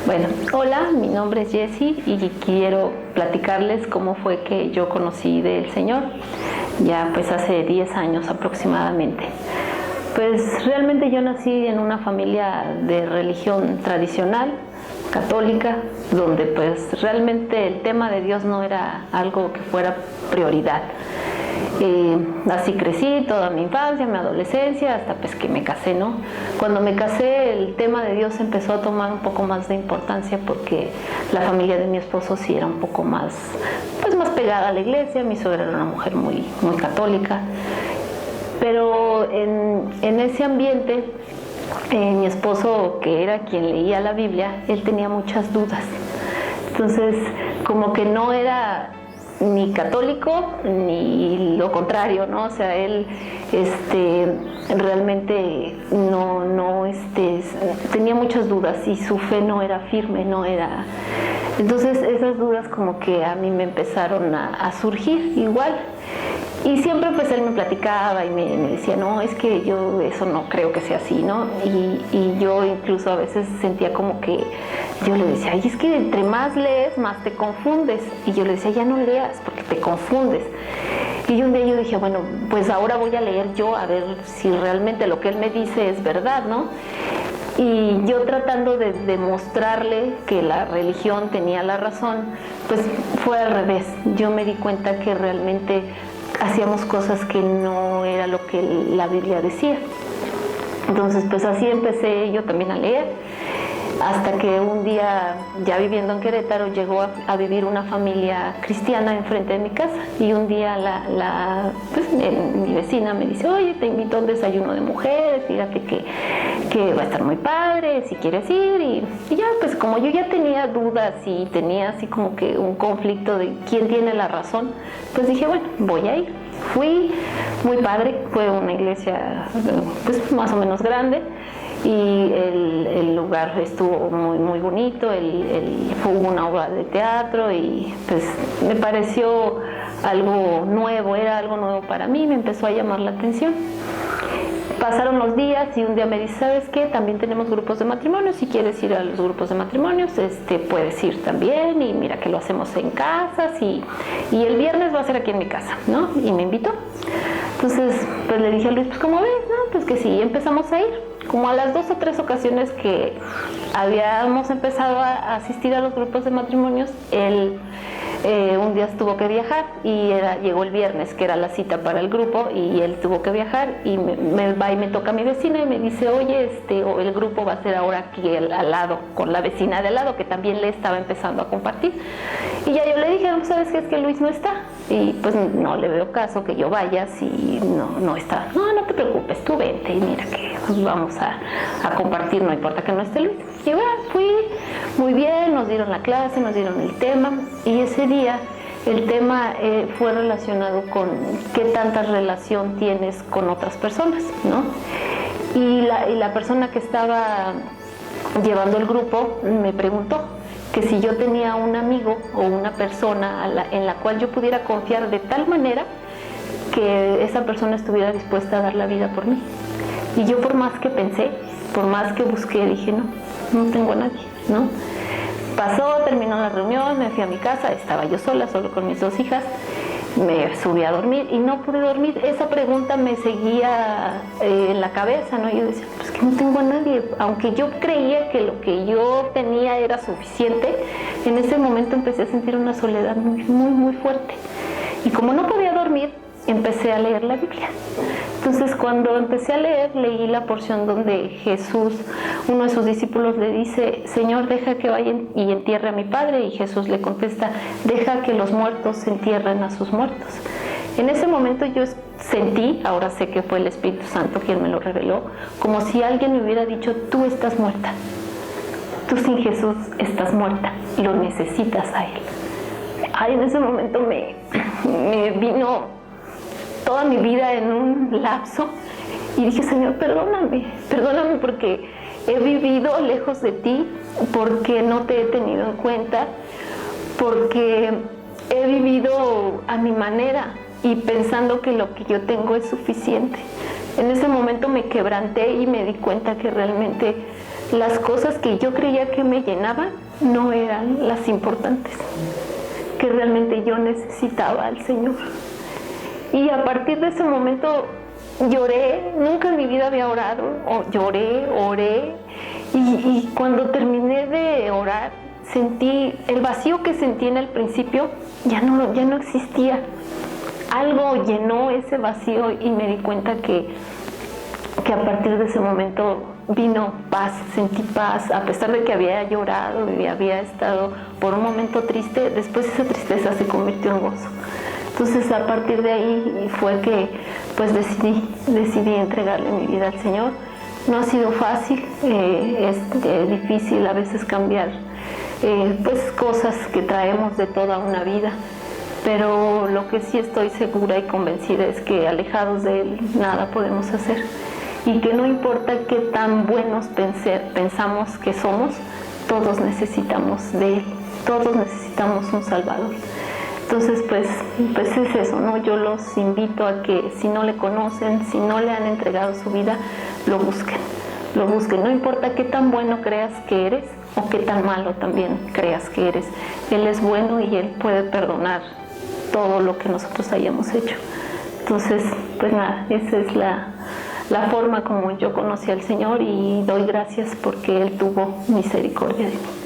Bueno, hola, mi nombre es Jessie y quiero platicarles cómo fue que yo conocí del Señor, ya pues hace 10 años aproximadamente. Pues realmente yo nací en una familia de religión tradicional, católica, donde pues realmente el tema de Dios no era algo que fuera prioridad. Así crecí toda mi infancia, mi adolescencia, hasta pues que me casé, ¿no? Cuando me casé el tema de Dios empezó a tomar un poco más de importancia porque la familia de mi esposo sí era un poco más, pues más pegada a la iglesia. Mi suegra era una mujer muy católica, pero en ese ambiente mi esposo, que era quien leía la Biblia, él tenía muchas dudas. Entonces, como que no era ni católico ni lo contrario, ¿no? O sea, él realmente tenía muchas dudas y su fe no era firme, no era. Entonces esas dudas como que a mí me empezaron a surgir igual. Y siempre pues él me platicaba y me decía, no, es que yo eso no creo que sea así, ¿no? Y yo incluso a veces sentía como que yo le decía, ay, es que entre más lees, más te confundes. Y yo le decía, ya no leas porque te confundes. Y un día yo dije, bueno, pues ahora voy a leer yo a ver si realmente lo que él me dice es verdad, ¿no? Y yo tratando de demostrarle que la religión tenía la razón, pues fue al revés. Yo me di cuenta que realmente hacíamos cosas que no era lo que la Biblia decía. Entonces pues así empecé yo también a leer, hasta que un día, ya viviendo en Querétaro, llegó a vivir una familia cristiana enfrente de mi casa. Y un día mi vecina me dice, oye, te invito a un desayuno de mujeres, fíjate que va a estar muy padre, si quieres ir. Y ya, pues como yo ya tenía dudas y tenía así como que un conflicto de quién tiene la razón, pues dije, bueno, voy a ir. Fui, muy padre, fue una iglesia pues más o menos grande. Y el lugar estuvo muy bonito, hubo una obra de teatro y pues me pareció algo nuevo, era algo nuevo para mí, me empezó a llamar la atención. Pasaron los días y un día me dice, ¿sabes qué? También tenemos grupos de matrimonios, si quieres ir a los grupos de matrimonios, puedes ir también, y mira que lo hacemos en casas y el viernes va a ser aquí en mi casa, ¿no? Y me invitó. Entonces pues le dije a Luis, pues ¿cómo ves? No, pues que sí, empezamos a ir. Como a las 2 o 3 ocasiones que habíamos empezado a asistir a los grupos de matrimonios, él un día tuvo que viajar y llegó el viernes, que era la cita para el grupo, y él tuvo que viajar y me toca a mi vecina y me dice, oye, el grupo va a ser ahora aquí al lado, con la vecina de al lado, que también le estaba empezando a compartir. Y ya yo le dije, no, ¿sabes qué? Es que Luis no está. Y pues no le veo caso que yo vaya si no está. No te preocupes, tú vente y mira que vamos a compartir, no importa que no esté Luis. Y bueno, fui muy bien, nos dieron la clase, nos dieron el tema, y ese día el tema fue relacionado con qué tanta relación tienes con otras personas, ¿no? Y la persona que estaba llevando el grupo me preguntó que si yo tenía un amigo o una persona en la cual yo pudiera confiar de tal manera que esa persona estuviera dispuesta a dar la vida por mí. Y yo, por más que pensé, por más que busqué, dije, no tengo a nadie, ¿no? Pasó, terminó la reunión, me fui a mi casa, estaba yo sola, solo con mis 2 hijas, me subí a dormir y no pude dormir. Esa pregunta me seguía en la cabeza, ¿no? Yo decía, pues que no tengo a nadie. Aunque yo creía que lo que yo tenía era suficiente, en ese momento empecé a sentir una soledad muy fuerte. Y como no podía dormir, empecé a leer la Biblia. Entonces cuando empecé a leer, leí la porción donde Jesús, uno de sus discípulos, le dice, Señor, deja que vaya y entierre a mi padre. Y Jesús le contesta, deja que los muertos entierren a sus muertos. En ese momento yo sentí, ahora sé que fue el Espíritu Santo quien me lo reveló, como si alguien me hubiera dicho, tú estás muerta. Tú sin Jesús estás muerta, lo necesitas a Él. Ay, en ese momento me vino toda mi vida en un lapso y dije, Señor, perdóname porque he vivido lejos de ti, porque no te he tenido en cuenta, porque he vivido a mi manera y pensando que lo que yo tengo es suficiente. En ese momento me quebranté y me di cuenta que realmente las cosas que yo creía que me llenaban no eran las importantes, que realmente yo necesitaba al Señor. Y a partir de ese momento lloré, nunca en mi vida había orado, lloré, oré, y cuando terminé de orar, sentí el vacío que sentí en el principio, ya no existía. Algo llenó ese vacío y me di cuenta que a partir de ese momento vino paz, sentí paz, a pesar de que había llorado y había estado por un momento triste, después esa tristeza se convirtió en gozo. Entonces a partir de ahí fue que pues decidí entregarle mi vida al Señor. No ha sido fácil, es difícil a veces cambiar pues cosas que traemos de toda una vida, pero lo que sí estoy segura y convencida es que alejados de Él nada podemos hacer, y que no importa qué tan buenos pensamos que somos, todos necesitamos de Él, todos necesitamos un Salvador. Entonces pues es eso, ¿no? Yo los invito a que si no le conocen, si no le han entregado su vida, lo busquen, no importa qué tan bueno creas que eres o qué tan malo también creas que eres. Él es bueno y Él puede perdonar todo lo que nosotros hayamos hecho. Entonces, pues nada, esa es la forma como yo conocí al Señor, y doy gracias porque Él tuvo misericordia de mí.